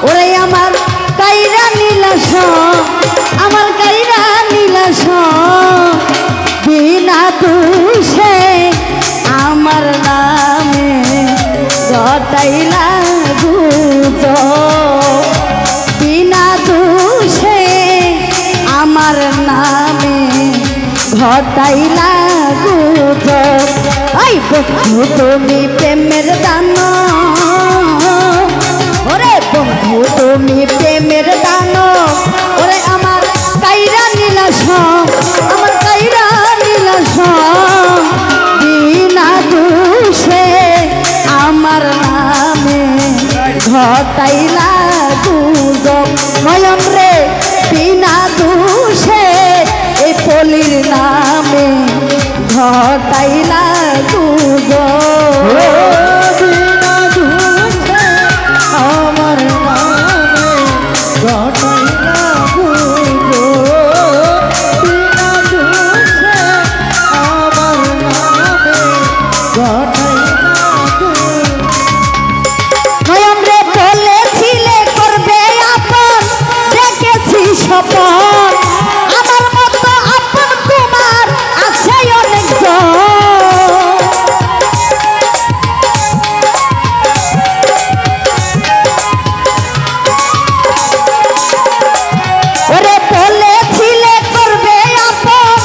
ওরে আমার কাইরা নীলাস, আমার কাইরা নীলাস, বিনা দোষে আমার নামে ঘটাইলা গুজব, বিনা দোষে আমার নামে ঘটাইলা গুজব। আই বন্ধু তুমি প্রেমের দান, ওরে বন্ধু তুমি প্রেমের দান, ওরে আমার কাইরা নীলাস, আমার কাইরা নীলাস, বিনা দোষে আমার নামে ঘটাইলা গুজব। নয়ন রে বিনা দোষে এই পলির নামে ঘটাইলা গুজব, বিনা দোষে আমার নামে ঘটাইলা গুজব, বিনা দোষে আমার নামে ঘটাইলা গুজব। নয়ন রে বলেছিলে করবে আপন, দেখেছি স্বপন, আমার মতো আপন তোমার আছে অনেকজন। ওরে বলেছিলে করবে আপন,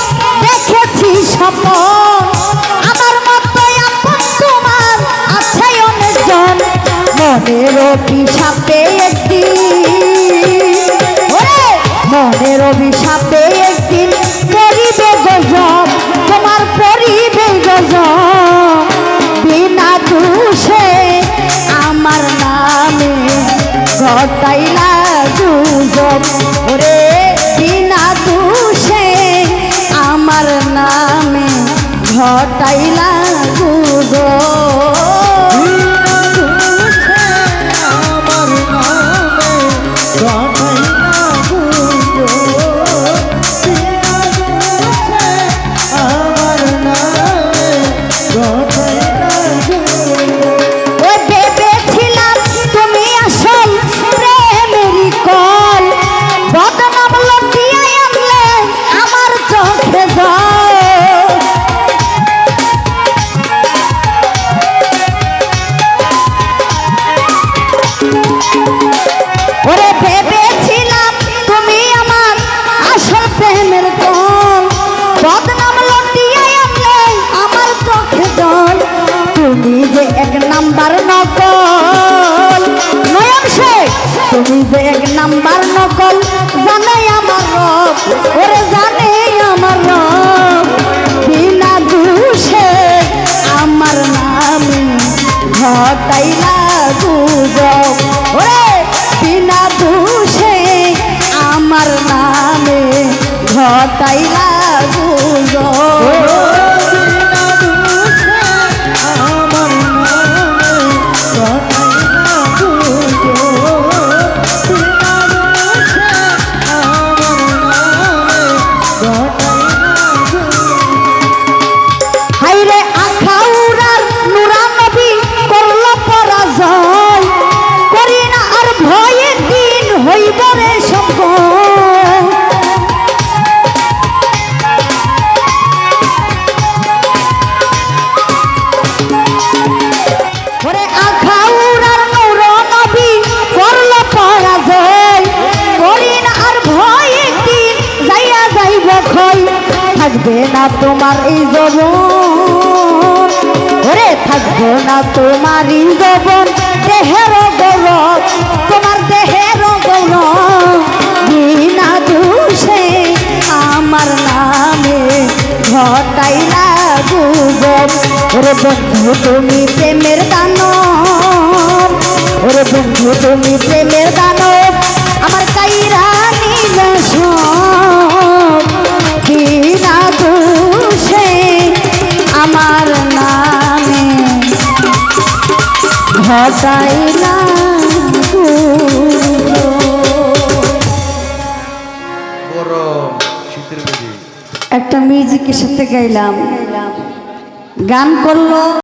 দেখেছি স্বপন, আমার মতো আপন তোমার আছে অনেকজন। মনের অভিশাপে একদিন, মনের অভিশাপে একদিন পরিবে গজব, তোমার পরিবে গজব, বিনা দোষে আমার নামে ঘটাইলা গুজব, ওরে বিনা দোষে আমার নামে ঘটাইলা গুজব। তুমি যে এক নাম্বার নকল, জানে আমার রব, ওরে জানে আমার রব, বিনা দোষে আমার নামে ঘটাইলা গুজব, ওরে বিনা দোষে আমার নামে ঘটাইলা গুজব। থাকবে না তোমার এই যৌবন, ওরে থাকবে না তোমার এই যৌবন, দেহের গৌরব, তোমার দেহের গৌরব, বিনা দোষে আমার নামে ঘটাইলা গুজব। ওরে বন্ধু তুমি প্রেমের দানব, ওরে বন্ধু তুমি প্রেমের দানব, আমার কাইরা নীলাস, বিনা দোষে আমার নামে ঘটাইলা একটা মিউজিকের সাথে গাইলাম, গান করলো।